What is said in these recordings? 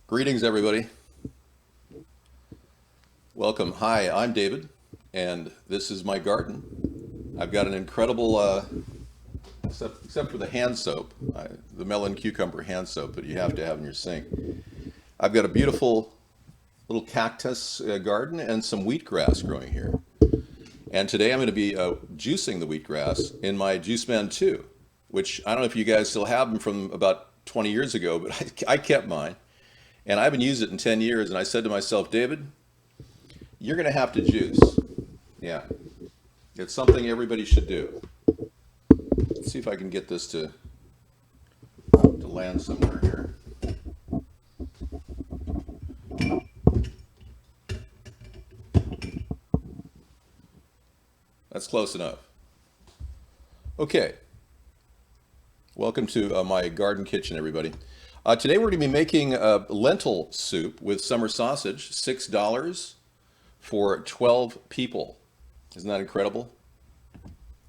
Greetings, everybody. Welcome. Hi, I'm David, and this is my garden. I've got an incredible, except for the hand soap, the melon cucumber hand soap that you have to have in your sink. I've got a beautiful little cactus garden and some wheatgrass growing here. And today I'm going to be juicing the wheatgrass in my Juice Man 2, which I don't know if you guys still have them from about 20 years ago, but I kept mine. And I haven't used it in 10 years. And I said to myself, David, you're going to have to juice. Yeah, it's something everybody should do. Let's see if I can get this to land somewhere here. That's close enough. Okay, welcome to my garden kitchen, everybody. Today we're going to be making lentil soup with summer sausage, $6 for 12 people. Isn't that incredible?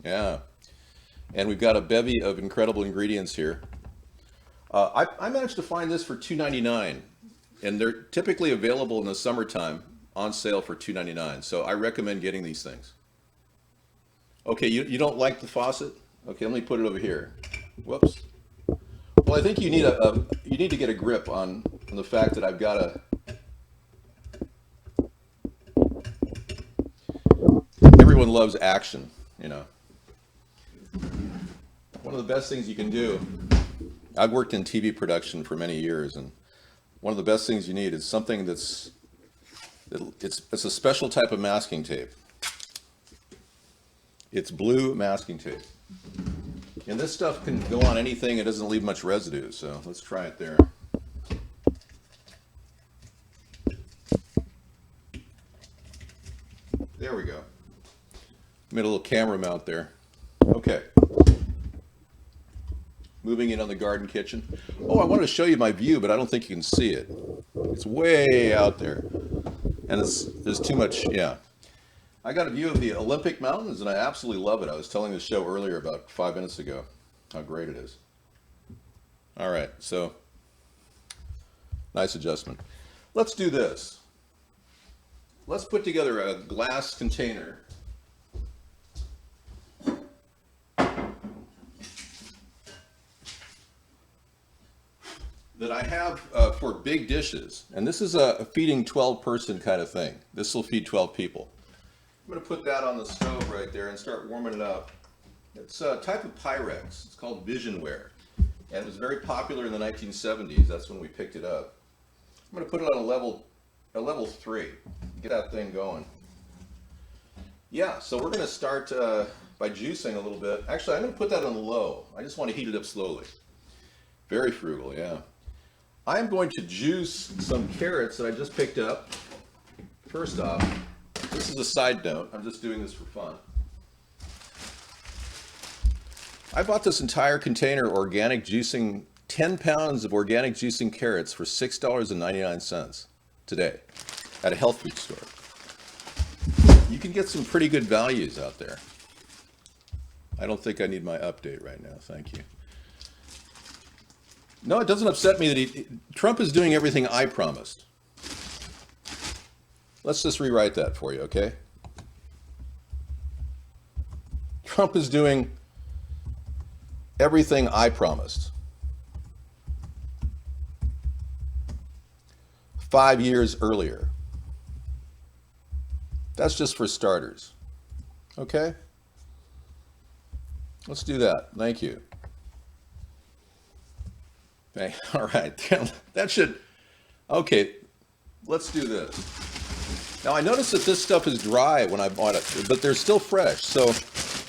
Yeah. And we've got a bevy of incredible ingredients here. I managed to find this for $2.99, and they're typically available in the summertime on sale for $2.99. So I recommend getting these things. Okay, you don't like the faucet? Okay, let me put it over here. Whoops. Well, I think you need you need to get a grip on the fact that I've got everyone loves action, you know. One of the best things you can do, I've worked in TV production for many years, and one of the best things you need is something it's a special type of masking tape. It's blue masking tape. And this stuff can go on anything. It doesn't leave much residue, so let's try it there. There we go. Made a little camera mount there. Okay. Moving in on the garden kitchen. Oh, I wanted to show you my view, but I don't think you can see it. It's way out there. And there's too much, yeah. I got a view of the Olympic Mountains, and I absolutely love it. I was telling the show earlier about 5 minutes ago how great it is. All right, so nice adjustment. Let's do this. Let's put together a glass container that I have for big dishes. And this is a feeding 12-person kind of thing. This will feed 12 people. I'm going to put that on the stove right there and start warming it up. It's a type of Pyrex. It's called Visionware. And it was very popular in the 1970s. That's when we picked it up. I'm going to put it on a level 3. Get that thing going. Yeah, so we're going to start by juicing a little bit. Actually, I'm going to put that on low. I just want to heat it up slowly. Very frugal, yeah. I'm going to juice some carrots that I just picked up. First off, this is a side note. I'm just doing this for fun. I bought this entire container organic juicing, 10 pounds of organic juicing carrots for $6.99 today at a health food store. You can get some pretty good values out there. I don't think I need my update right now. Thank you. No, it doesn't upset me that Trump is doing everything I promised. Let's just rewrite that for you, okay? Trump is doing everything I promised. 5 years earlier. That's just for starters. Okay? Let's do that. Thank you. Okay, all right. That should, okay, let's do this. Now I noticed that this stuff is dry when I bought it, but they're still fresh. So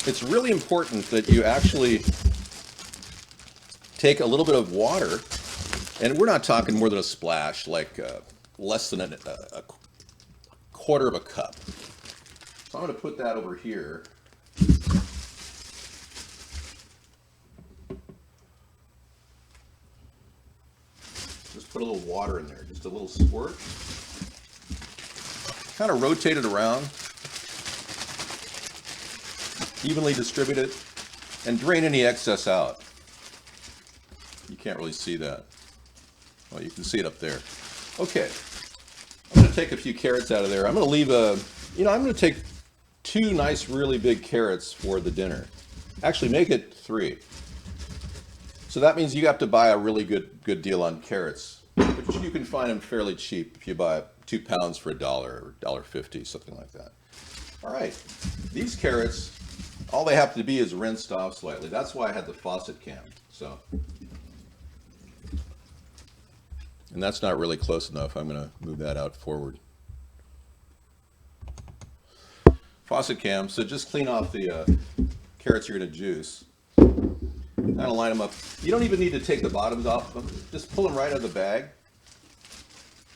it's really important that you actually take a little bit of water, and we're not talking more than a splash, like less than a quarter of a cup. So I'm going to put that over here. Just put a little water in there, just a little squirt. Kind of rotate it around, evenly distribute it, and drain any excess out. You can't really see that. Well, you can see it up there. Okay, I'm going to take a few carrots out of there. I'm going to leave I'm going to take two nice, really big carrots for the dinner. Actually, make it three. So that means you have to buy a really good deal on carrots. But you can find them fairly cheap if you buy 2 pounds for $1 or $1.50, something like that. All right, these carrots, all they have to be is rinsed off slightly. That's why I had the faucet cam. So, and that's not really close enough. I'm going to move that out forward. Faucet cam. So just clean off the carrots you're going to juice. That'll line them up. You don't even need to take the bottoms off them. Just pull them right out of the bag.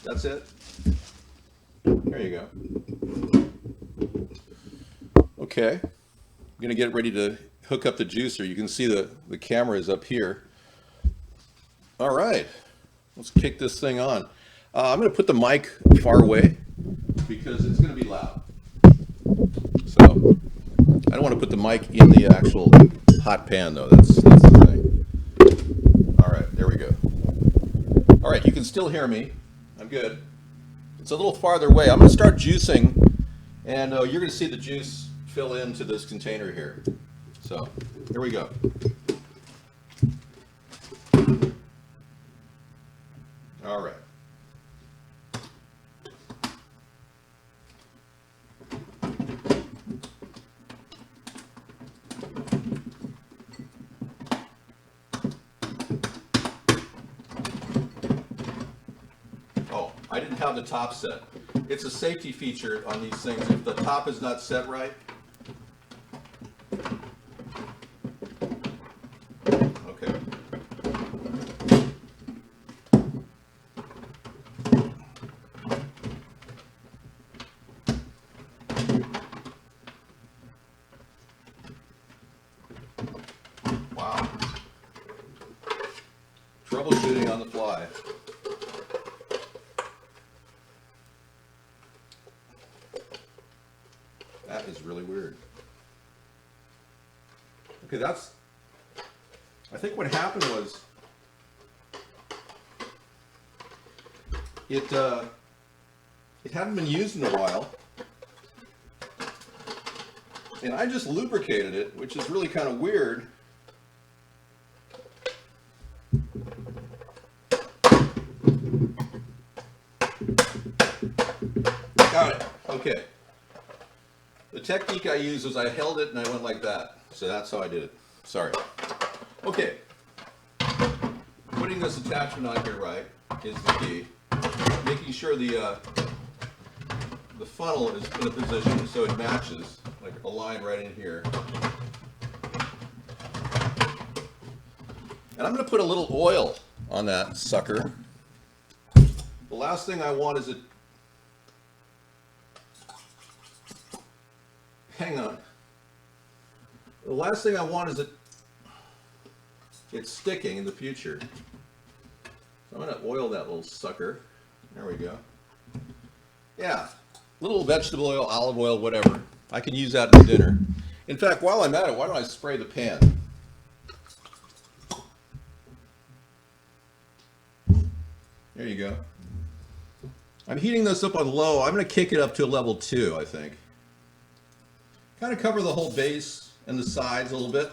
That's it. There you go. Okay. I'm going to get ready to hook up the juicer. You can see the camera is up here. All right. Let's kick this thing on. I'm going to put the mic far away because it's going to be loud. So I don't want to put the mic in the actual hot pan, though. That's the thing. All right, there we go. All right, you can still hear me. I'm good. It's a little farther away. I'm going to start juicing, and you're going to see the juice fill into this container here. So here we go. All right. I didn't have the top set. It's a safety feature on these things. If the top is not set right, okay. Wow. Troubleshooting on the fly. That is really weird. Okay, I think what happened was it hadn't been used in a while, and I just lubricated it, which is really kind of weird. Got it. Okay. The technique I used was I held it and I went like that. So that's how I did it. Sorry. Okay. Putting this attachment on here right is the key. Making sure the funnel is in a position so it matches, like a line right in here. And I'm going to put a little oil on that sucker. The last thing I want is it. Hang on. The last thing I want is it's sticking in the future. So I'm going to oil that little sucker. There we go. Yeah, little vegetable oil, olive oil, whatever. I can use that in dinner. In fact, while I'm at it, why don't I spray the pan? There you go. I'm heating this up on low. I'm going to kick it up to a level 2, I think. Kind of cover the whole base and the sides a little bit.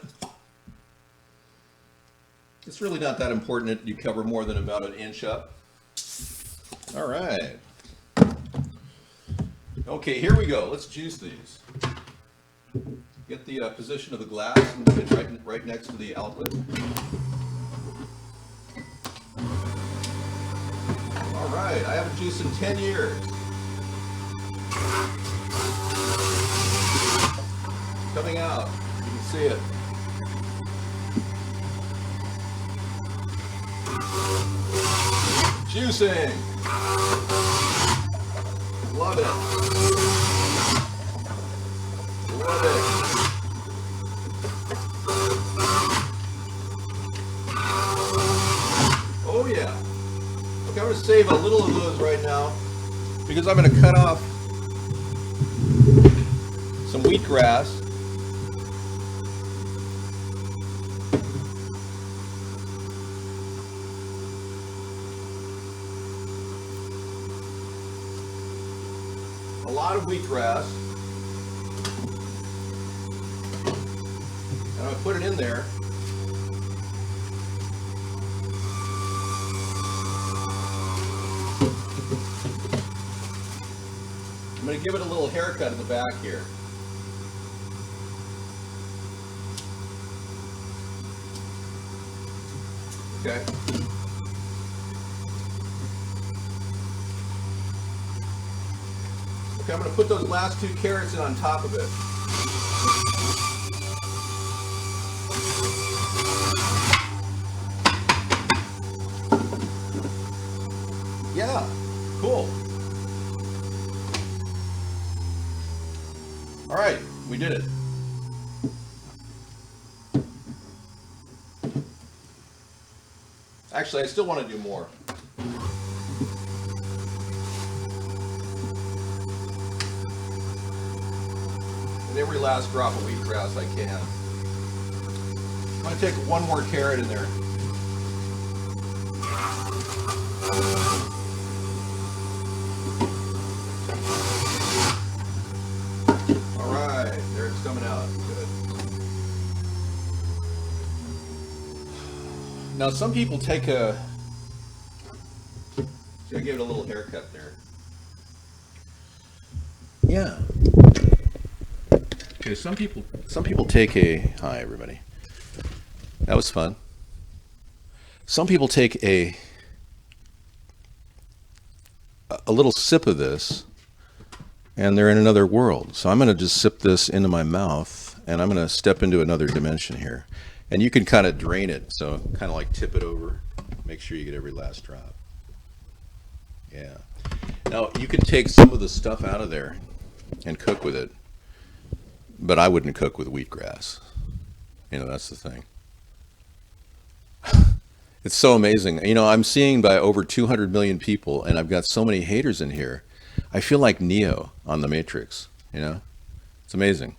It's really not that important that you cover more than about an inch up. All right. Okay, here we go. Let's juice these. Get the position of the glass and put it right next to the outlet. All right, I haven't juiced in 10 years. Coming out, you can see it. Juicing. Love it. Love it. Oh yeah. Okay, I'm going to save a little of those right now because I'm going to cut off some wheatgrass. lot of wheatgrass, and I put it in there. I'm going to give it a little haircut in the back here. Okay. Okay, I'm going to put those last 2 carrots in on top of it. Yeah, cool. All right, we did it. Actually, I still want to do more. With every last drop of wheatgrass I can. I'm going to take 1 more carrot in there. All right, there it's coming out. Good. Now, some people take a... See, I gave it a little haircut there. Yeah. Okay, some people take a... Hi, everybody. That was fun. Some people take a little sip of this, and they're in another world. So I'm going to just sip this into my mouth, and I'm going to step into another dimension here. And you can kind of drain it, so kind of like tip it over. Make sure you get every last drop. Yeah. Now, you can take some of the stuff out of there and cook with it, but I wouldn't cook with wheatgrass. You know, that's the thing. It's so amazing. You know, I'm seeing by over 200 million people, and I've got so many haters in here. I feel like Neo on The Matrix, you know? It's amazing.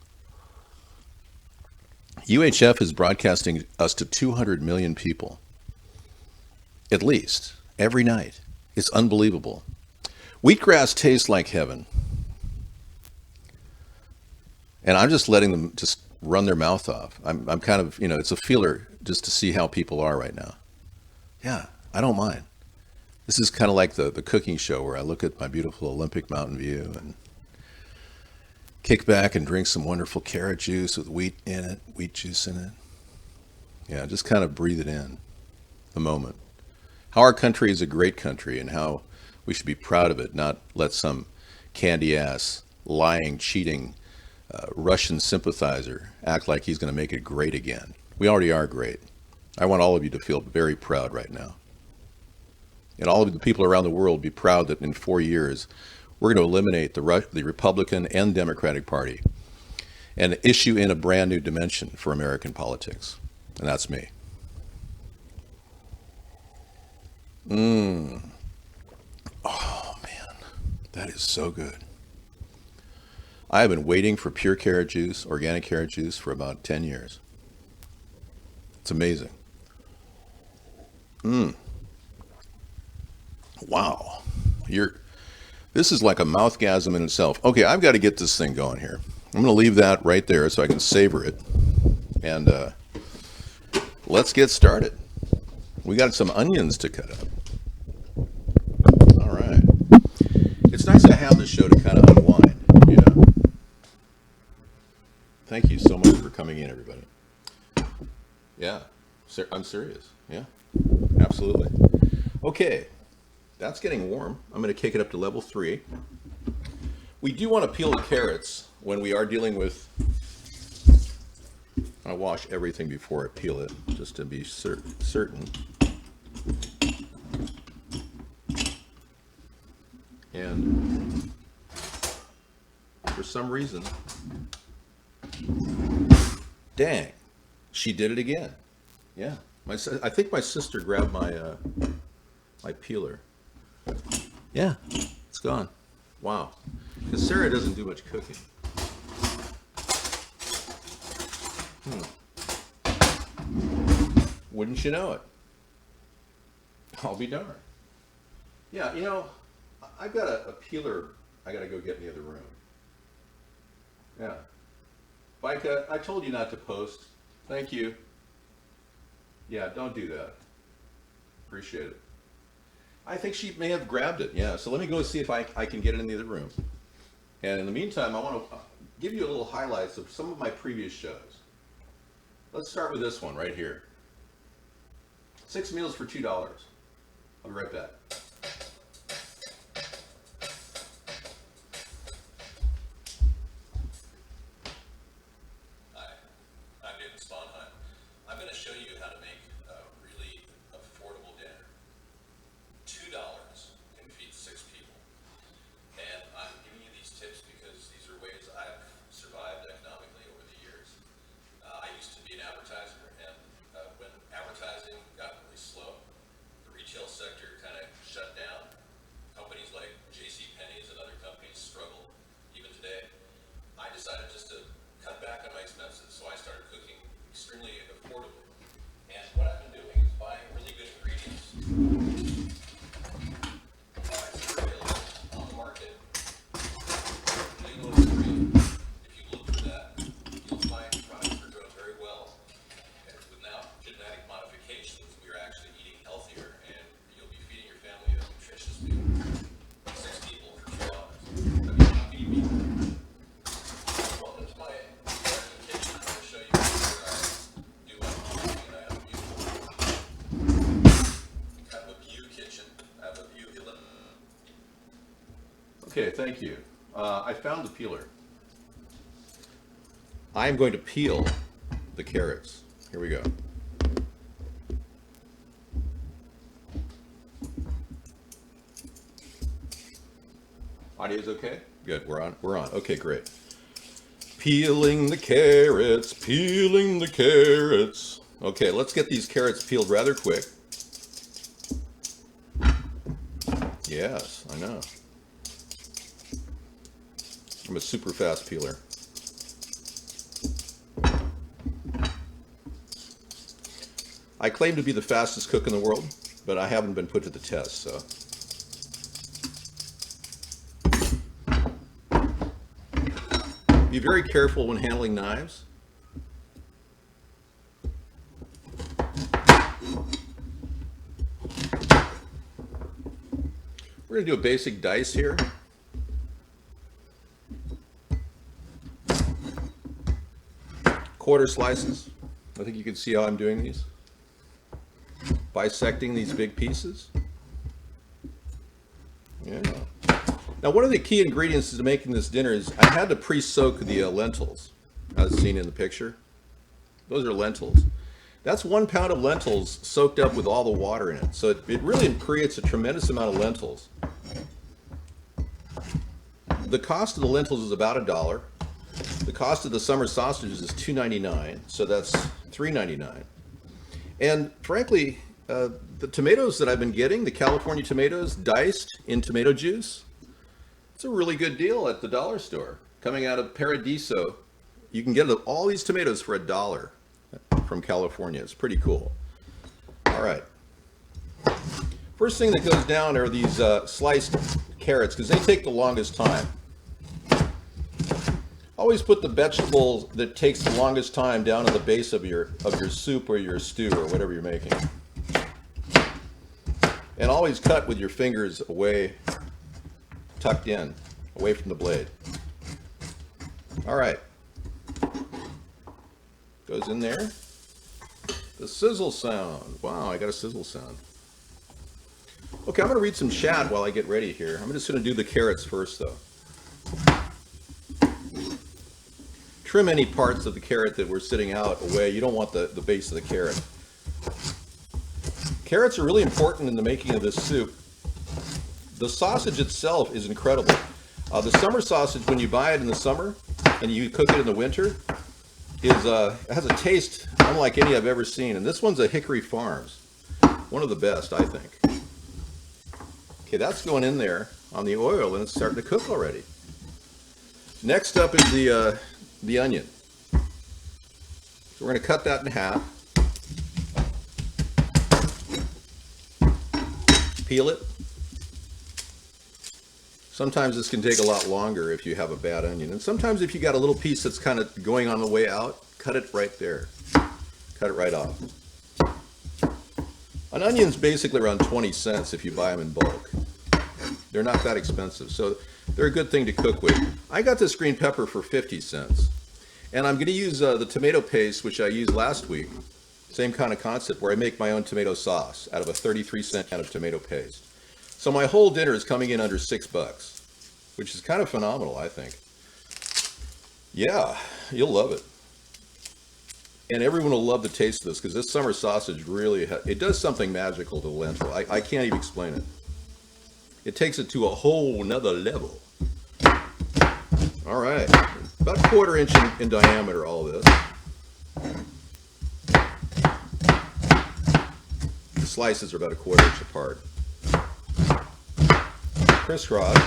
UHF is broadcasting us to 200 million people, at least, every night. It's unbelievable. Wheatgrass tastes like heaven. And I'm just letting them just run their mouth off. I'm kind of, you know, it's a feeler just to see how people are right now. Yeah, I don't mind. This is kind of like the cooking show where I look at my beautiful Olympic mountain view and kick back and drink some wonderful carrot juice with wheat juice in it. Yeah, just kind of breathe it in, the moment. How our country is a great country and how we should be proud of it, not let some candy ass, lying, cheating, Russian sympathizer act like he's going to make it great again. We already are great. I want all of you to feel very proud right now. And all of the people around the world be proud that in 4 years, we're going to eliminate the Republican and Democratic Party and issue in a brand new dimension for American politics. And that's me. Oh, man. That is so good. I have been waiting for pure carrot juice, organic carrot juice, for about 10 years. It's amazing. Wow. This is like a mouthgasm in itself. Okay, I've got to get this thing going here. I'm going to leave that right there so I can savor it. And let's get started. We got some onions to cut up. All right. It's nice to have the show to kind of unwind, you know. Thank you so much for coming in, everybody. Yeah, I'm serious. Yeah, absolutely. Okay, that's getting warm. I'm going to kick it up to level 3. We do want to peel the carrots when we are dealing with... I wash everything before I peel it, just to be certain. And for some reason... Dang, she did it again. Yeah, I think my sister grabbed my peeler. Yeah, it's gone. Wow, because Sarah doesn't do much cooking. Wouldn't you know it? I'll be darned. Yeah, you know, I've got a peeler I gotta go get in the other room. Yeah. Micah, I told you not to post. Thank you. Yeah, don't do that. Appreciate it. I think she may have grabbed it. Yeah, so let me go see if I can get it in the other room. And in the meantime, I want to give you a little highlights of some of my previous shows. Let's start with this one right here. 6 meals for $2. I'll be right back. Hi, I'm David Sponheim. I'm going to show you how to make a really affordable dinner. $2 can feed 6 people. And I'm giving you these tips because these are ways I've survived economically over the years. I used to be an advertiser, and when advertising got really slow, the retail sector kind of shut down. Companies like JCPenney's and other companies struggled even today. I decided just to cut back on my expenses, so I started cooking extremely affordably. And what I've been doing is buying really good ingredients. Products that are available on the market. Legal and free. If you look for that, you'll find products that grow very well. And with now genetic modifications, we're actually eating healthier, and you'll be feeding your family a nutritious meal. 6 people for $2. I mean, how can you beat that? Welcome to my garden kitchen. I'm going to show you where I do my cooking, and I have a beautiful kind of a view kitchen. I have a view. Okay, thank you. I found the peeler. I'm going to peel the carrots. Here we go. Audio's okay? Good, we're on. We're on. Okay, great. Peeling the carrots, peeling the carrots. Okay, let's get these carrots peeled rather quick. Yes, I know. I'm a super fast peeler. I claim to be the fastest cook in the world, but I haven't been put to the test, so. Be very careful when handling knives. We're going to do a basic dice here. Quarter slices. I think you can see how I'm doing these. Bisecting these big pieces. Yeah. Now, one of the key ingredients to making this dinner is I had to pre-soak the lentils, as seen in the picture. Those are lentils. That's 1 pound of lentils soaked up with all the water in it. So it really creates a tremendous amount of lentils. The cost of the lentils is about $1. The cost of the summer sausages is $2.99, so that's $3.99. And frankly, the tomatoes that I've been getting, the California tomatoes diced in tomato juice, it's a really good deal at the dollar store. Coming out of Paradiso, you can get all these tomatoes for $1 from California. It's pretty cool. All right. First thing that goes down are these sliced carrots, because they take the longest time. Always put the vegetable that takes the longest time down at the base of your soup or your stew or whatever you're making. And always cut with your fingers away, tucked in, away from the blade. All right. Goes in there. The sizzle sound. Wow, I got a sizzle sound. Okay, I'm going to read some chat while I get ready here. I'm just going to do the carrots first, though. Trim any parts of the carrot that were sitting out away. You don't want the base of the carrot. Carrots are really important in the making of this soup. The sausage itself is incredible. The summer sausage, when you buy it in the summer and you cook it in the winter, has a taste unlike any I've ever seen. And this one's a Hickory Farms. One of the best, I think. Okay, that's going in there on the oil and it's starting to cook already. Next up is the onion. So we're going to cut that in half. Peel it. Sometimes this can take a lot longer if you have a bad onion. And sometimes if you got a little piece that's kind of going on the way out, cut it right there. Cut it right off. An onion's basically around 20 cents if you buy them in bulk. They're not that expensive, so they're a good thing to cook with. I got this green pepper for 50 cents. And I'm going to use the tomato paste, which I used last week. Same kind of concept, where I make my own tomato sauce out of a 33-cent can of tomato paste. So my whole dinner is coming in under $6, which is kind of phenomenal, I think. Yeah, you'll love it. And everyone will love the taste of this, because this summer sausage really, it does something magical to lentil. I can't even explain it. It takes it to a whole nother level. All right, about a quarter inch in diameter, all this. The slices are about a quarter inch apart. Crisscross.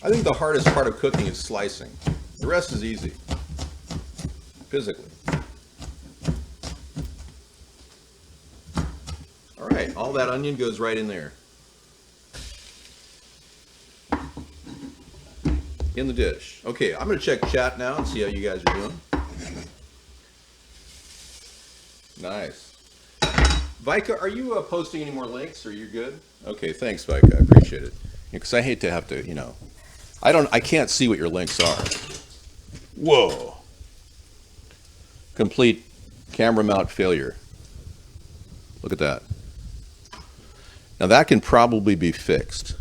I think the hardest part of cooking is slicing. The rest is easy, physically. All right, all that onion goes right in there. In the dish. Okay, I'm going to check chat now and see how you guys are doing. Nice. Vika, are you posting any more links, or you're good? Okay, thanks, Vika. I appreciate it. Because I hate to have to, I can't see what your links are. Whoa. Complete camera mount failure. Look at that. Now that can probably be fixed.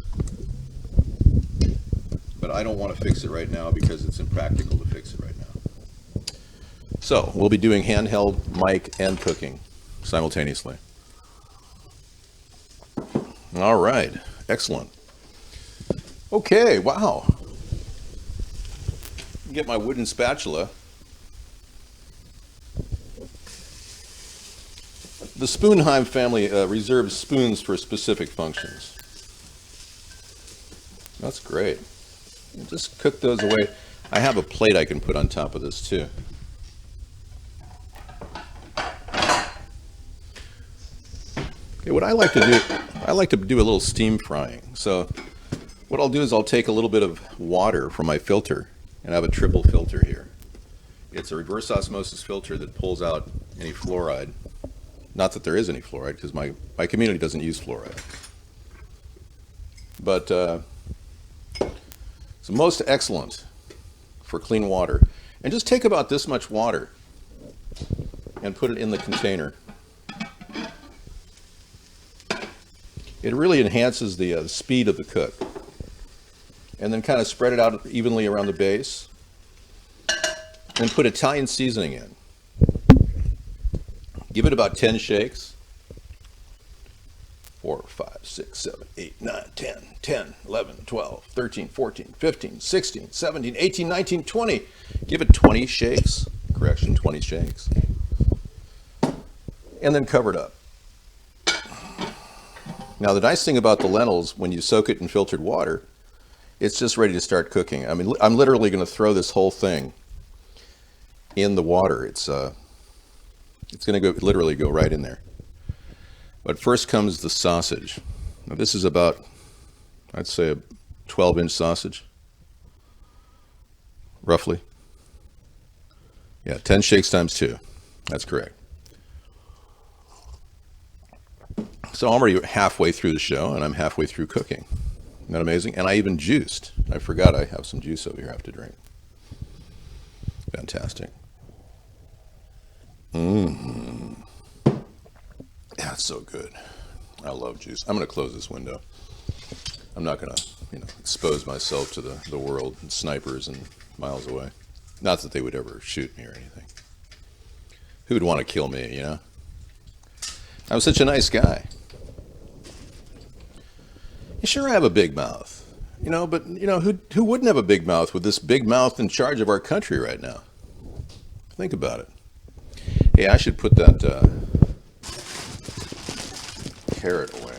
But I don't want to fix it right now because it's impractical to fix it right now. So we'll be doing handheld, mic, and cooking simultaneously. All right, excellent. Okay, wow. Get my wooden spatula. The Spoonheim family reserves spoons for specific functions. That's great. Just cook those away. I have a plate I can put on top of this too. Okay, what I like to do a little steam frying. So what I'll do is I'll take a little bit of water from my filter, and I have a triple filter here. It's a reverse osmosis filter that pulls out any fluoride. Not that there is any fluoride, because my community doesn't use fluoride. But it's most excellent for clean water. And just take about this much water and put it in the container. It really enhances the speed of the cook. And then kind of spread it out evenly around the base. And put Italian seasoning in. Give it about 10 shakes. 4, 5, 6, 7, 8, 9, 10, 11, 12, 13, 14, 15, 16, 17, 18, 19, 20. Give it 20 shakes. Correction, 20 shakes. And then cover it up. Now, the nice thing about the lentils, when you soak it in filtered water, it's just ready to start cooking. I mean, I'm literally going to throw this whole thing in the water. It's going to literally go right in there. But first comes the sausage. Now this is about, I'd say, a 12-inch sausage, roughly. Yeah, 10 shakes times 2. That's correct. So I'm already halfway through the show, and I'm halfway through cooking. Isn't that amazing? And I even juiced. I forgot I have some juice over here I have to drink. Fantastic. Mmm. Yeah, it's so good. I love juice. I'm going to close this window. I'm not going to, expose myself to the world and snipers and miles away. Not that they would ever shoot me or anything. Who would want to kill me, I'm such a nice guy. Sure, I have a big mouth, but who wouldn't have a big mouth with this big mouth in charge of our country right now? Think about it. Hey, I should put that carrot away.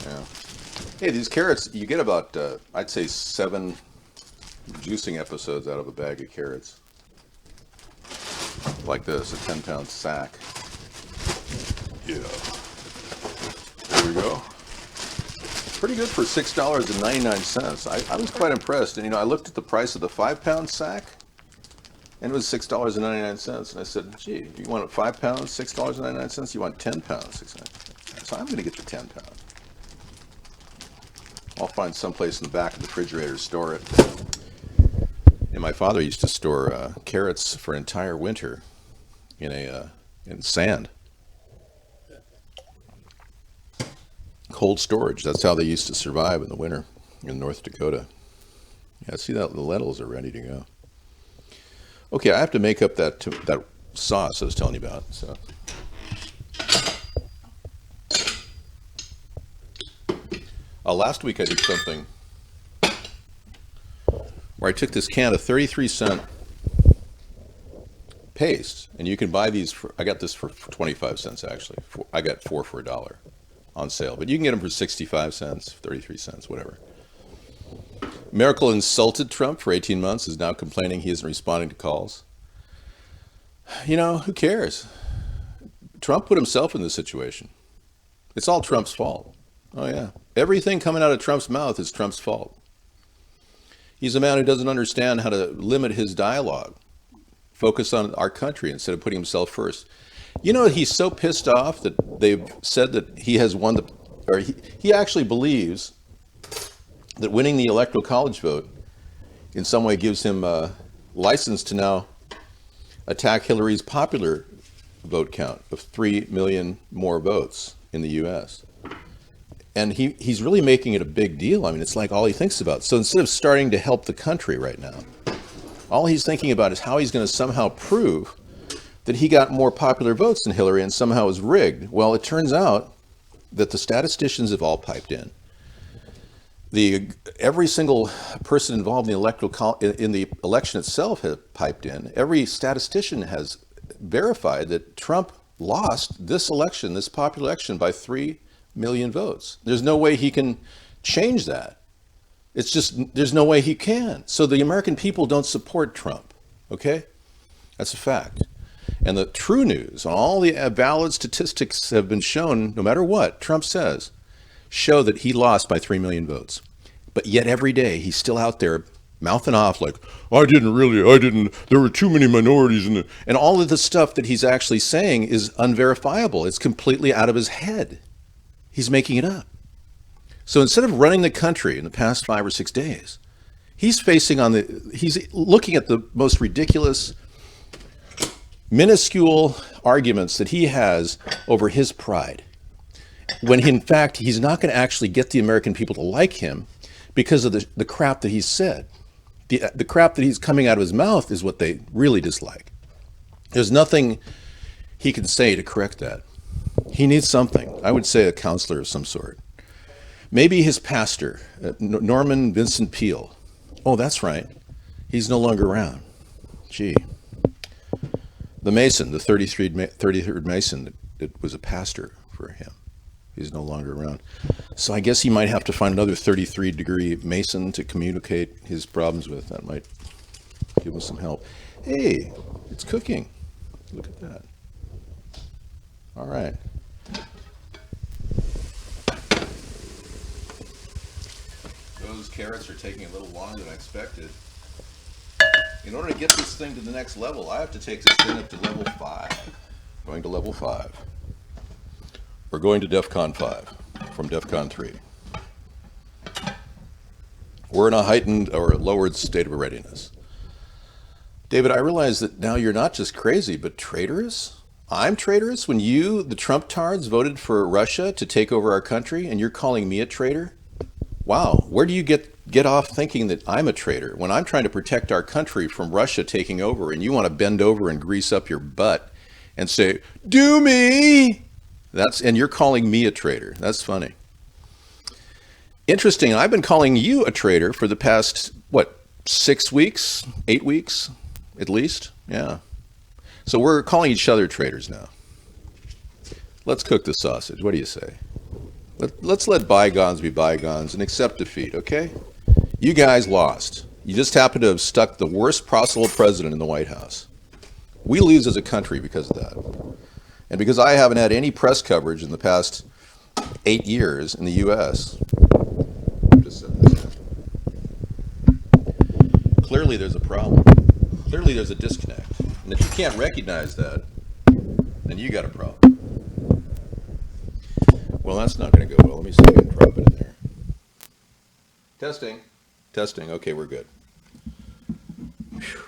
Yeah. Hey, these carrots, you get about, I'd say 7 juicing episodes out of a bag of carrots. Like this, a 10-pound sack. Yeah. There we go. Pretty good for $6.99. I was quite impressed. And I looked at the price of the 5-pound sack, and it was $6.99. And I said, gee, you want it 5 pounds, $6.99? You want 10 pounds, $6.99? So I'm going to get the 10 pound. I'll find someplace in the back of the refrigerator to store it. And my father used to store carrots for an entire winter in sand. Cold storage. That's how they used to survive in the winter in North Dakota. Yeah, see that the lentils are ready to go. Okay, I have to make up that sauce I was telling you about. So, last week I did something where I took this can of 33-cent paste, and you can buy these I got this for 25 cents actually. I got 4 for $1 on sale, but you can get them for 65 cents, 33 cents, whatever. Merkel insulted Trump for 18 months, is now complaining he isn't responding to calls. Who cares? Trump put himself in this situation. It's all Trump's fault. Oh yeah. Everything coming out of Trump's mouth is Trump's fault. He's a man who doesn't understand how to limit his dialogue, focus on our country instead of putting himself first. He's so pissed off that they've said that he has won he actually believes that winning the electoral college vote in some way gives him a license to now attack Hillary's popular vote count of 3 million more votes in the U.S. And he's really making it a big deal. I mean, it's like all he thinks about. So instead of starting to help the country right now, all he's thinking about is how he's going to somehow prove that he got more popular votes than Hillary and somehow was rigged. Well, it turns out that the statisticians have all piped in. Every single person involved in the election itself has piped in. Every statistician has verified that Trump lost this election, this popular election, by 3 million votes. There's no way he can change that. It's just, there's no way he can. So the American people don't support Trump, okay? That's a fact. And the true news, all the valid statistics have been shown, no matter what Trump says, show that he lost by 3 million votes. But yet every day he's still out there mouthing off like, I didn't, there were too many minorities in it. And all of the stuff that he's actually saying is unverifiable. It's completely out of his head. He's making it up. So instead of running the country in the past 5 or 6 days, he's looking at the most ridiculous, minuscule arguments that he has over his pride, when in fact he's not going to actually get the American people to like him because of the crap that he's said. The crap that he's coming out of his mouth is what they really dislike. There's nothing he can say to correct that. He needs something. I would say a counselor of some sort. Maybe his pastor, Norman Vincent Peale. Oh, that's right. He's no longer around. Gee. The Mason, the 33rd Mason, that was a pastor for him. He's no longer around. So I guess he might have to find another 33-degree Mason to communicate his problems with. That might give him some help. Hey, it's cooking. Look at that. All right. Those carrots are taking a little longer than I expected. In order to get this thing to the next level, I have to take this thing up to level 5. Going to level 5. We're going to DEFCON 5 from DEFCON 3. We're in a heightened or lowered state of readiness. David, I realize that now you're not just crazy, but traitorous? I'm traitorous when you, the Trump-tards, voted for Russia to take over our country, and you're calling me a traitor? Wow, where do you get off thinking that I'm a traitor when I'm trying to protect our country from Russia taking over, and you want to bend over and grease up your butt and say, do me? And you're calling me a traitor. That's funny. Interesting. I've been calling you a traitor for the past, 6 weeks, 8 weeks, at least? Yeah. So we're calling each other traitors now. Let's cook the sausage. What do you say? Let's let bygones be bygones and accept defeat, okay? You guys lost. You just happen to have stuck the worst possible president in the White House. We lose as a country because of that. And because I haven't had any press coverage in the past 8 years in the U.S., just set this down. Clearly there's a problem. Clearly there's a disconnect. And if you can't recognize that, then you got a problem. Well, that's not going to go well. Let me see if I can drop it in there. Testing. Testing. Okay, we're good. Whew.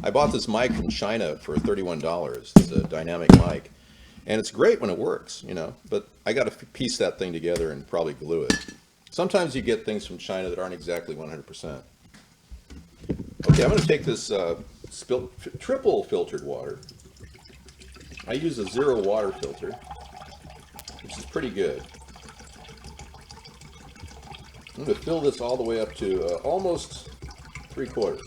I bought this mic from China for $31. It's a dynamic mic. And it's great when it works, you know, but I got to piece that thing together and probably glue it. Sometimes you get things from China that aren't exactly 100%. Okay, I'm going to take this triple filtered water. I use a 0 water filter, which is pretty good. I'm going to fill this all the way up to almost 3/4.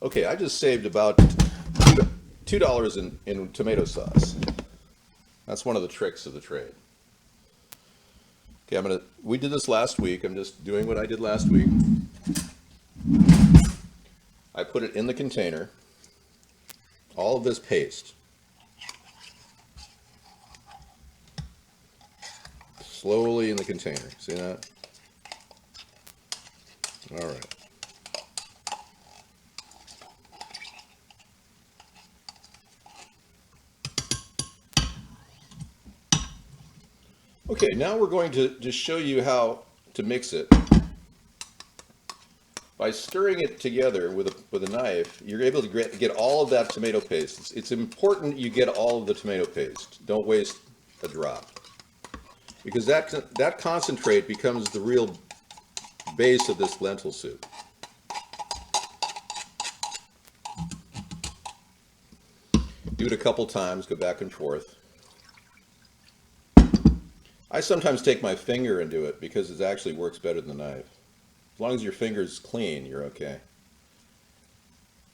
Okay, I just saved about $2 in tomato sauce. That's one of the tricks of the trade. Okay, we did this last week. I'm just doing what I did last week. I put it in the container, all of this paste. Slowly in the container. See that? All right. Okay, now we're going to just show you how to mix it. By stirring it together with a knife, you're able to get all of that tomato paste. It's important you get all of the tomato paste. Don't waste a drop. Because that concentrate becomes the real base of this lentil soup. Do it a couple times, go back and forth. I sometimes take my finger and do it because it actually works better than the knife. As long as your finger's clean, you're okay.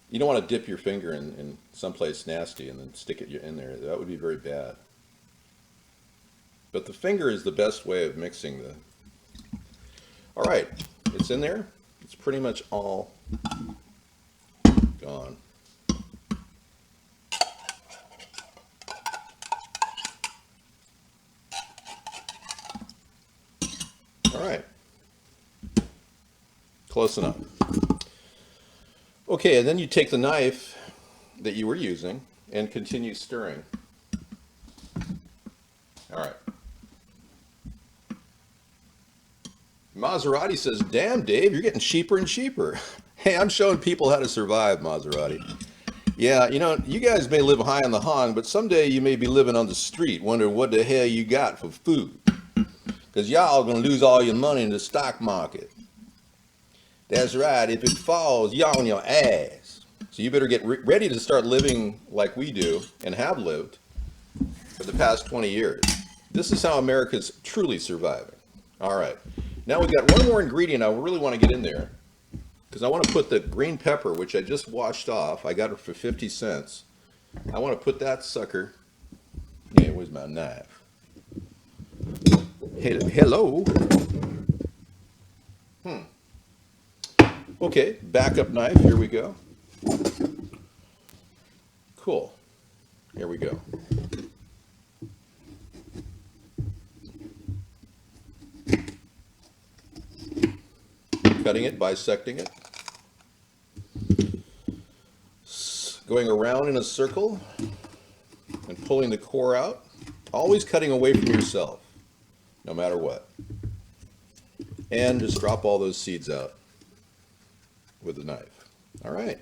You don't want to dip your finger in someplace nasty and then stick it in there. That would be very bad. But the finger is the best way of mixing the... All right, it's in there. It's pretty much all gone. All right. Close enough. Okay, and then you take the knife that you were using and continue stirring. All right. Maserati says, damn, Dave, you're getting cheaper and cheaper. Hey, I'm showing people how to survive, Maserati. Yeah, you know, you guys may live high on the hog, but someday you may be living on the street wondering what the hell you got for food. Because y'all going to lose all your money in the stock market. That's right. If it falls, y'all on your ass. So you better get ready to start living like we do and have lived for the past 20 years. This is how America's truly surviving. All right. Now we've got one more ingredient I really want to get in there because I want to put the green pepper, which I just washed off. I got it for 50 cents. I want to put that sucker. Yeah, where's my knife? Hello. Okay, backup knife. Here we go. Cool. Here we go. Cutting it, bisecting it. Going around in a circle and pulling the core out. Always cutting away from yourself, no matter what. And just drop all those seeds out with the knife. All right.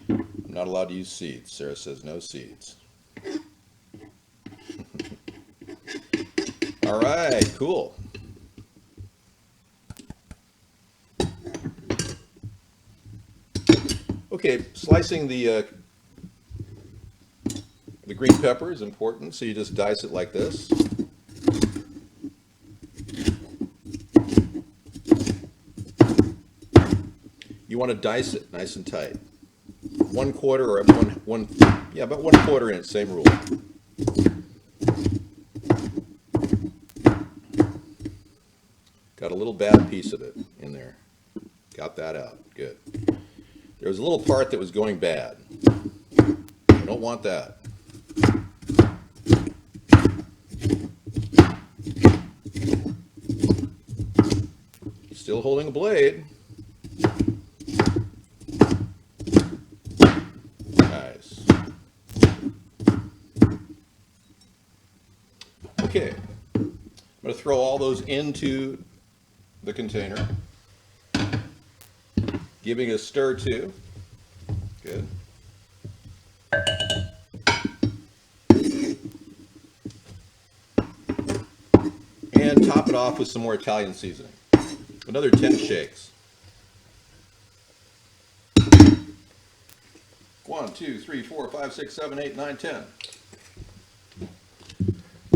I'm not allowed to use seeds. Sarah says no seeds. All right, cool. Okay, slicing the green pepper is important, so you just dice it like this. You want to dice it nice and tight. 1/4 or about 1/4 inch, same rule. Got Got a little bad piece of it in there. Got that out. Good. There was a little part that was going bad. I don't want that. Still holding a blade. Nice. Okay. I'm going to throw all those into the container. Giving a stir too. Good. And top it off with some more Italian seasoning. Another 10 shakes. 1, 2, 3, 4, 5, 6, 7, 8, 9, 10.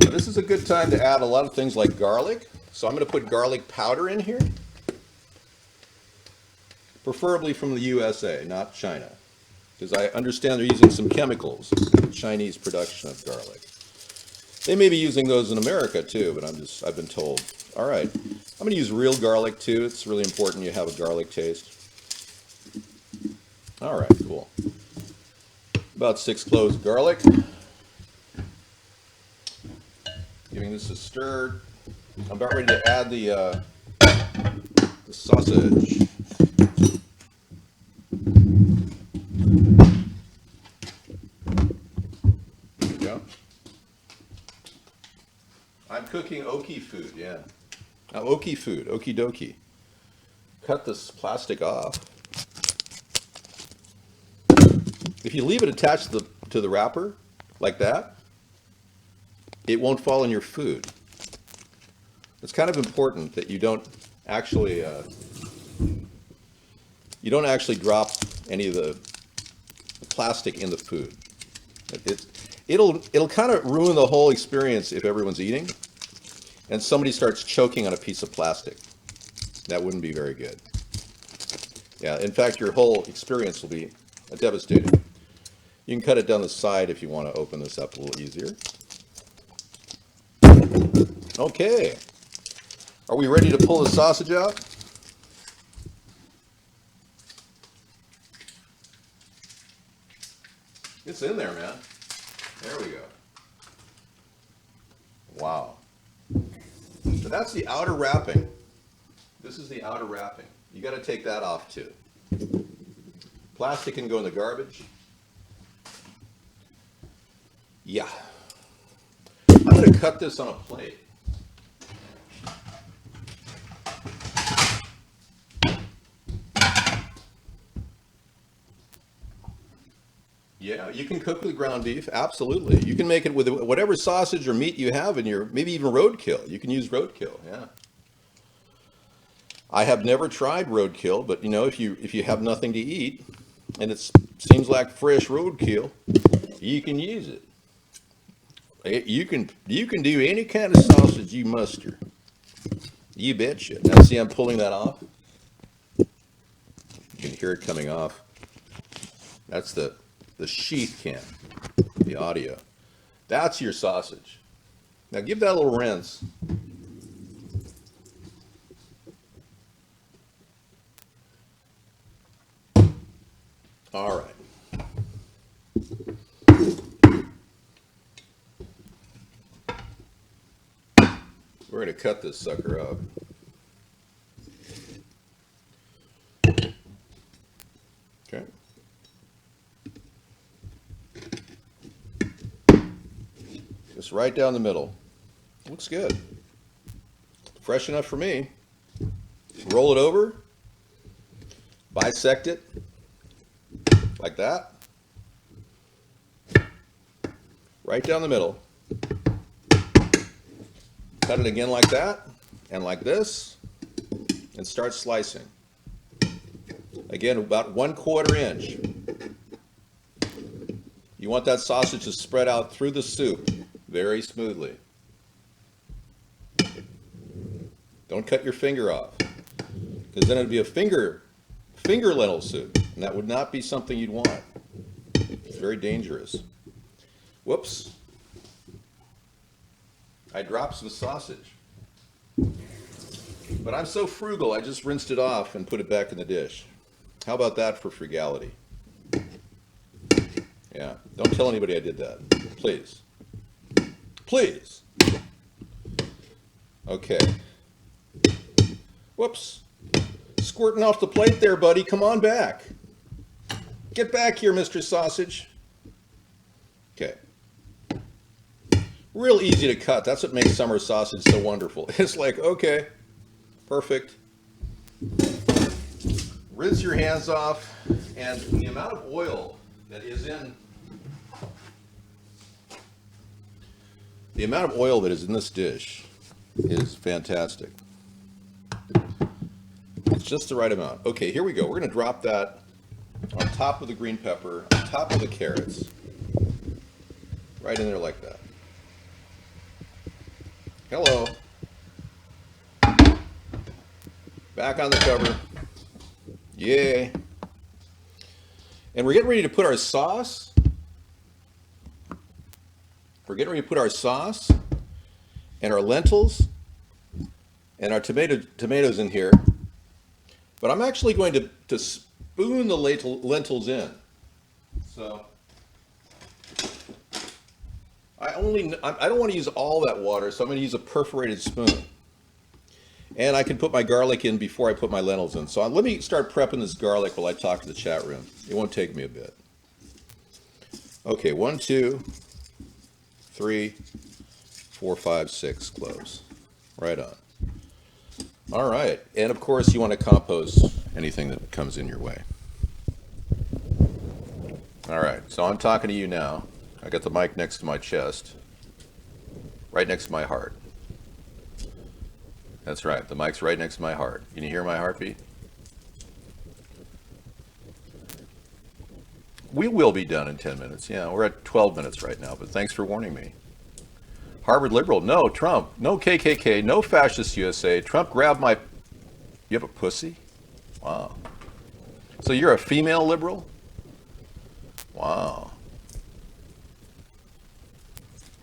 Now this is a good time to add a lot of things like garlic. So I'm going to put garlic powder in here. Preferably from the USA, not China. Because I understand they're using some chemicals in the Chinese production of garlic. They may be using those in America too, but I've been told. All right, I'm going to use real garlic too. It's really important you have a garlic taste. All right, cool. About 6 cloves of garlic. Giving this a stir. I'm about ready to add the sausage. There we go. I'm cooking oki food, yeah. Now, oki food, okie dokie. Cut this plastic off. If you leave it attached to the wrapper, like that, it won't fall in your food. It's kind of important that you don't actually drop any of the plastic in the food. It'll kind of ruin the whole experience if everyone's eating and somebody starts choking on a piece of plastic. That wouldn't be very good. Yeah, in fact, your whole experience will be devastating. You can cut it down the side if you want to open this up a little easier. Okay. Are we ready to pull the sausage out? It's in there, man. There we go. Wow. So that's the outer wrapping. This is the outer wrapping. You got to take that off too. Plastic can go in the garbage. Yeah. I'm going to cut this on a plate. Yeah, you can cook with ground beef, absolutely. You can make it with whatever sausage or meat you have in your, maybe even roadkill. You can use roadkill, yeah. I have never tried roadkill, but you know, if you have nothing to eat and it seems like fresh roadkill, you can use it. You can do any kind of sausage you muster. You betcha. Now see, I'm pulling that off. You can hear it coming off. That's the sheath cam, the audio. That's your sausage. Now give that a little rinse. All right. We're going to cut this sucker up. Okay. Just right down the middle. Looks good. Fresh enough for me. Roll it over. Bisect it. Like that. Right down the middle. Cut it again like that, and like this, and start slicing. Again, about 1/4 inch. You want that sausage to spread out through the soup very smoothly. Don't cut your finger off, because then it'd be a finger lentil soup, and that would not be something you'd want. It's very dangerous. Whoops. I dropped some sausage. But But I'm so frugal, I just rinsed it off and put it back in the dish. How about that for frugality? Yeah, don't tell anybody I did that. Please. Please. Okay. Whoops. Squirting off the plate there, buddy. Come on back. Get back here, Mr. Sausage. Okay. Real easy to cut. That's what makes summer sausage so wonderful. It's like, okay, perfect. Rinse your hands off, and the amount of oil that is in this dish is fantastic. It's just the right amount. Okay, here we go. We're going to drop that on top of the green pepper, on top of the carrots, right in there like that. Hello. Back on the cover. Yay. And we're getting ready to put our sauce. We're getting ready to put our sauce and our lentils and our tomatoes in here. But I'm actually going to spoon the lentils in. So I don't want to use all that water, so I'm going to use a perforated spoon. And I can put my garlic in before I put my lentils in. So let me start prepping this garlic while I talk to the chat room. It won't take me a bit. Okay, 1, 2, 3, 4, 5, 6 cloves. Right on. All right. And of course, you want to compost anything that comes in your way. All right. So I'm talking to you now. I got the mic next to my chest, right next to my heart. That's right. The mic's right next to my heart. Can you hear my heartbeat? We will be done in 10 minutes. Yeah, we're at 12 minutes right now, but thanks for warning me. Harvard liberal, no. Trump, no KKK, no fascist USA. Trump grabbed my... You have a pussy? Wow. So you're a female liberal? Wow.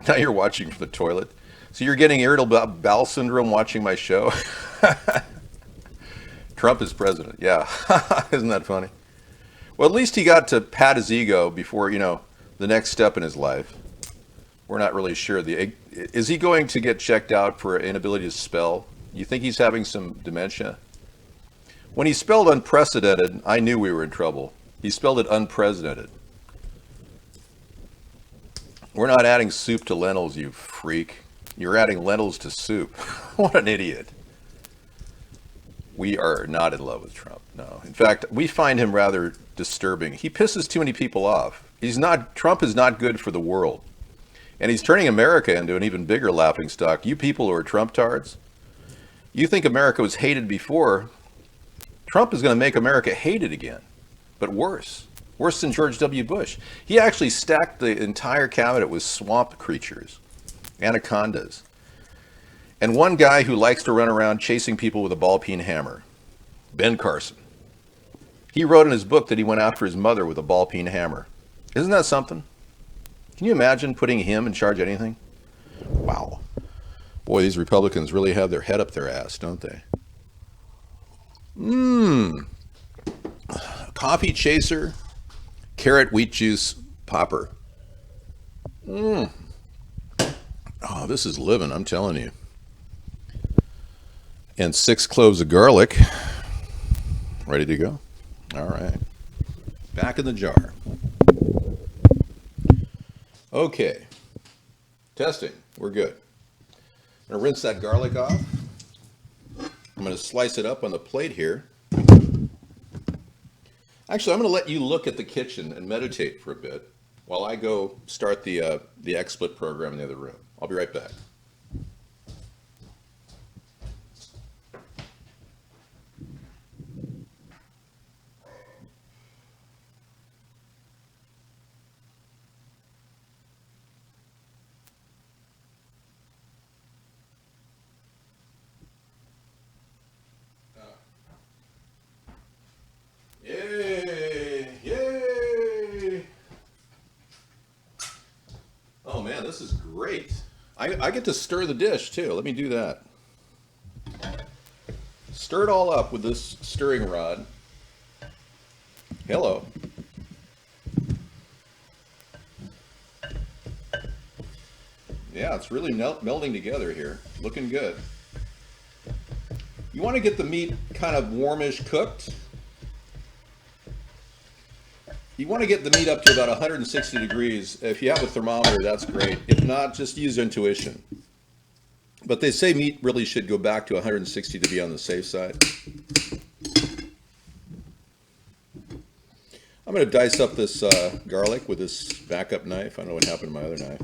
Now you're watching from the toilet. So you're getting irritable bowel syndrome watching my show? Trump is president. Yeah. Isn't that funny? Well, at least he got to pat his ego before, the next step in his life. We're not really sure. Is he going to get checked out for inability to spell? You think he's having some dementia? When he spelled unprecedented, I knew we were in trouble. He spelled it unprecedented. We're not adding soup to lentils, you freak. You're adding lentils to soup. What an idiot. We are not in love with Trump, no. In fact, we find him rather disturbing. He pisses too many people off. Trump is not good for the world. And he's turning America into an even bigger laughingstock. You people who are Trump-tards, you think America was hated before. Trump is going to make America hated again, but worse. Worse than George W. Bush. He actually stacked the entire cabinet with swamp creatures, anacondas, and one guy who likes to run around chasing people with a ball-peen hammer, Ben Carson. He wrote in his book that he went after his mother with a ball-peen hammer. Isn't that something? Can you imagine putting him in charge of anything? Wow. Boy, these Republicans really have their head up their ass, don't they? Coffee chaser, carrot wheat juice popper. Oh, this is living, I'm telling you. And 6 cloves of garlic. Ready to go? All right. Back in the jar. Okay. Testing. We're good. I'm going to rinse that garlic off. I'm going to slice it up on the plate here. Actually, I'm going to let you look at the kitchen and meditate for a bit while I go start the XSplit program in the other room. I'll be right back. Yay! Yay! Oh man, this is great. I get to stir the dish too. Let me do that. Stir it all up with this stirring rod. Hello. Yeah, it's really melding together here. Looking good. You want to get the meat kind of warmish cooked. You want to get the meat up to about 160 degrees. If you have a thermometer, that's great. If not, just use intuition. But they say meat really should go back to 160 to be on the safe side. I'm going to dice up this garlic with this backup knife. I don't know what happened to my other knife.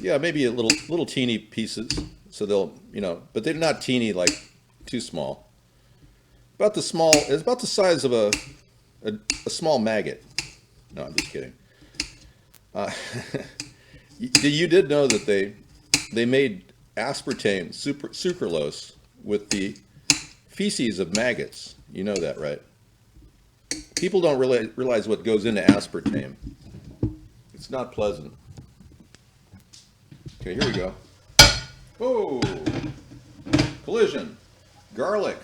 Yeah, maybe a little teeny pieces. So they'll, but they're not teeny, like too small. It's about the size of a small maggot. No, I'm just kidding. You did know that they made aspartame, sucralose, with the feces of maggots. You know that, right? People don't really realize what goes into aspartame. It's not pleasant. Okay, here we go. Whoa! Collision. Garlic.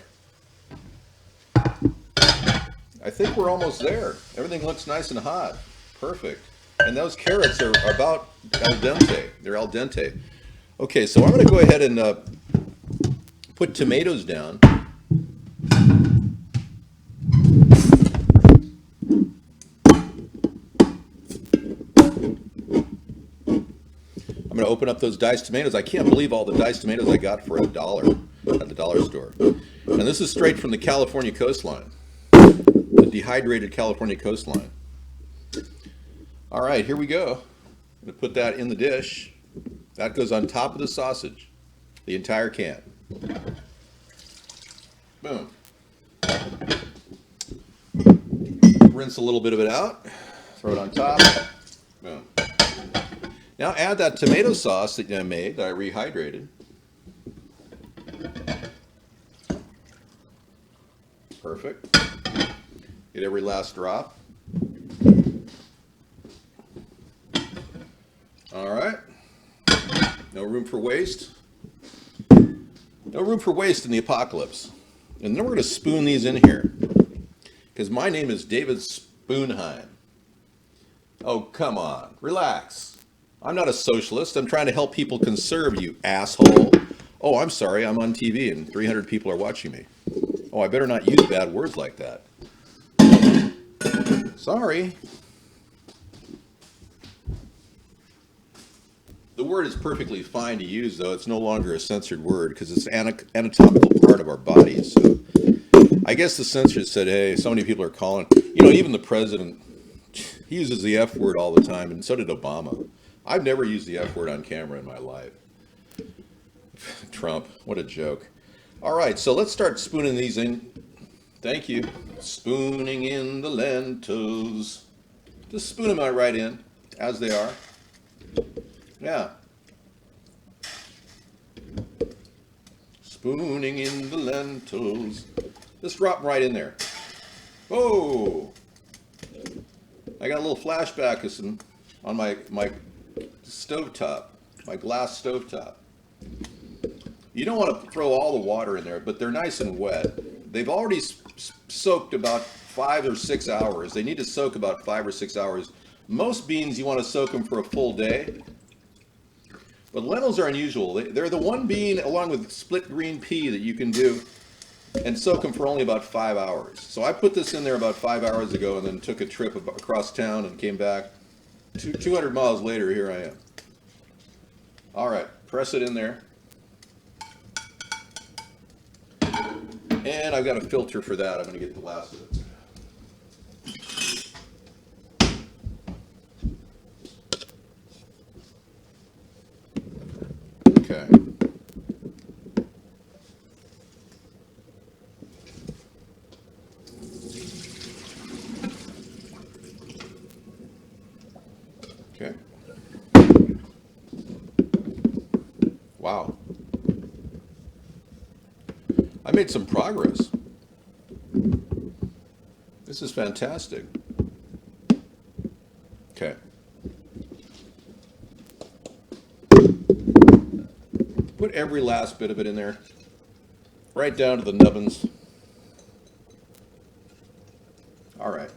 I think we're almost there. Everything looks nice and hot. Perfect. And those carrots are about al dente. They're al dente. Okay, so I'm going to go ahead and put tomatoes down. I'm going to open up those diced tomatoes. I can't believe all the diced tomatoes I got for $1 at the dollar store. And this is straight from the California coastline, the dehydrated California coastline. All right, here we go. I'm going to put that in the dish. That goes on top of the sausage, the entire can. Boom. Rinse a little bit of it out. Throw it on top. Boom. Now add that tomato sauce that I made, that I rehydrated. Perfect. Get every last drop. All right. No room for waste. No room for waste in the apocalypse. And then we're going to spoon these in here, because my name is David Spoonheim. Oh, come on. Relax. I'm not a socialist. I'm trying to help people conserve, you asshole. Oh, I'm sorry. I'm on TV and 300 people are watching me. Oh, I better not use bad words like that. Sorry. The word is perfectly fine to use, though. It's no longer a censored word because it's an anatomical part of our bodies. So I guess the censors said, hey, so many people are calling. Even the president, he uses the F word all the time, and so did Obama. I've never used the F word on camera in my life. Trump, what a joke. All right, so let's start spooning these in. Thank you. Spooning in the lentils. Just spoon them out right in, as they are. Yeah. Spooning in the lentils. Just drop them right in there. Whoa! I got a little flashback of some on my stovetop, my glass stovetop. You don't want to throw all the water in there, but they're nice and wet. They've already soaked about 5 or 6 hours. They need to soak about 5 or 6 hours. Most beans, you want to soak them for a full day. But lentils are unusual. They're the one bean, along with split green pea, that you can do and soak them for only about 5 hours. So I put this in there about 5 hours ago and then took a trip across town and came back. 200 miles later, here I am. All right, press it in there. And I've got a filter for that. I'm going to get the last of it. Okay. Okay. Wow. I made some progress. This is fantastic. Okay. every last bit of it in there, right down to the nubbins. All right.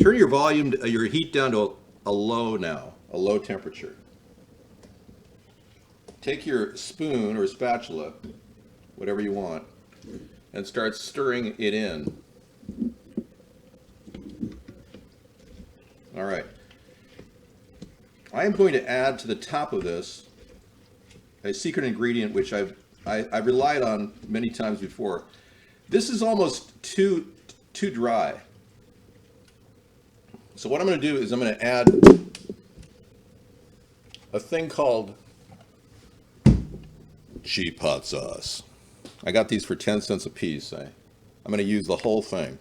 Turn your volume, your heat down to a low now, a low temperature. Take your spoon or spatula, whatever you want, and start stirring it in. All right. I am going to add to the top of this a secret ingredient which I've relied on many times before. This is almost too dry. So what I'm going to do is I'm going to add a thing called cheap hot sauce. I got these for 10 cents a piece. I'm going to use the whole thing,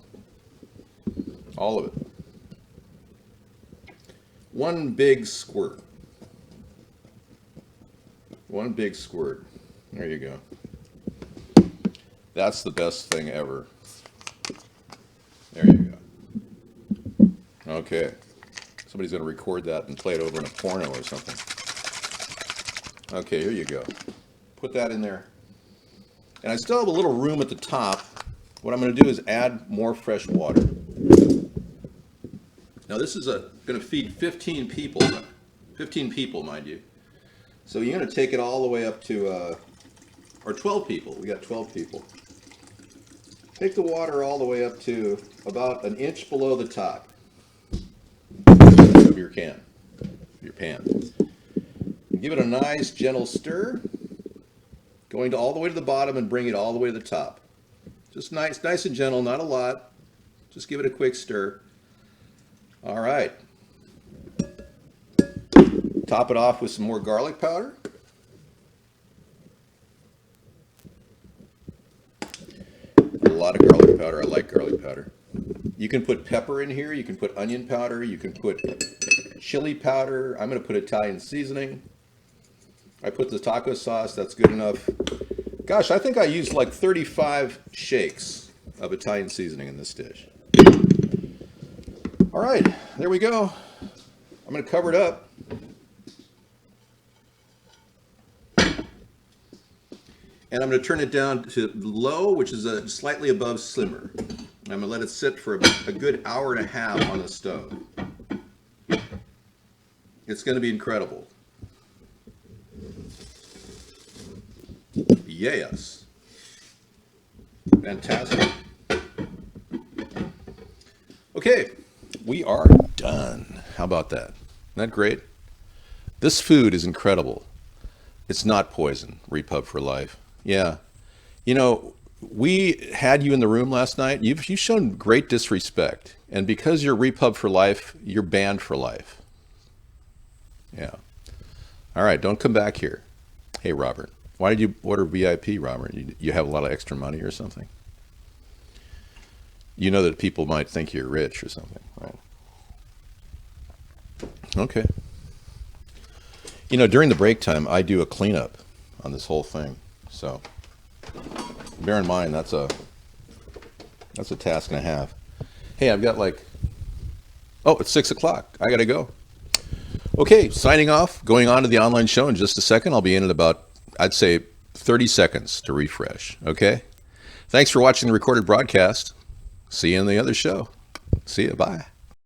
all of it. One big squirt. One big squirt. There you go. That's the best thing ever. There you go. Okay. Somebody's going to record that and play it over in a porno or something. Okay, here you go. Put that in there. And I still have a little room at the top. What I'm going to do is add more fresh water. Now this is going to feed 15 people. 15 people, mind you. So you're going to take it all the way up to, or 12 people. We got 12 people. Take the water all the way up to about an inch below the top of your can, your pan. And give it a nice gentle stir, going all the way to the bottom and bring it all the way to the top. Just nice and gentle, not a lot. Just give it a quick stir. All right. Top it off with some more garlic powder. A lot of garlic powder. I like garlic powder. You can put pepper in here. You can put onion powder. You can put chili powder. I'm going to put Italian seasoning. I put the taco sauce. That's good enough. Gosh, I think I used like 35 shakes of Italian seasoning in this dish. All right, there we go. I'm going to cover it up. And I'm going to turn it down to low, which is slightly above simmer. I'm going to let it sit for a good hour and a half on the stove. It's going to be incredible. Yes. Fantastic. Okay, we are done. How about that? Isn't that great? This food is incredible. It's not poison. Repub for life. Yeah. You know, we had you in the room last night. You've shown great disrespect. And because you're Repub for life, you're banned for life. Yeah. All right, don't come back here. Hey, Robert. Why did you order VIP, Robert? You have a lot of extra money or something? You know that people might think you're rich or something, right? Okay. You know, during the break time, I do a cleanup on this whole thing. So bear in mind, that's a task and a half. Hey, I've got it's 6 o'clock. I got to go. Okay, signing off, going on to the online show in just a second. I'll be in about, I'd say, 30 seconds to refresh. Okay? Thanks for watching the recorded broadcast. See you in the other show. See you. Bye.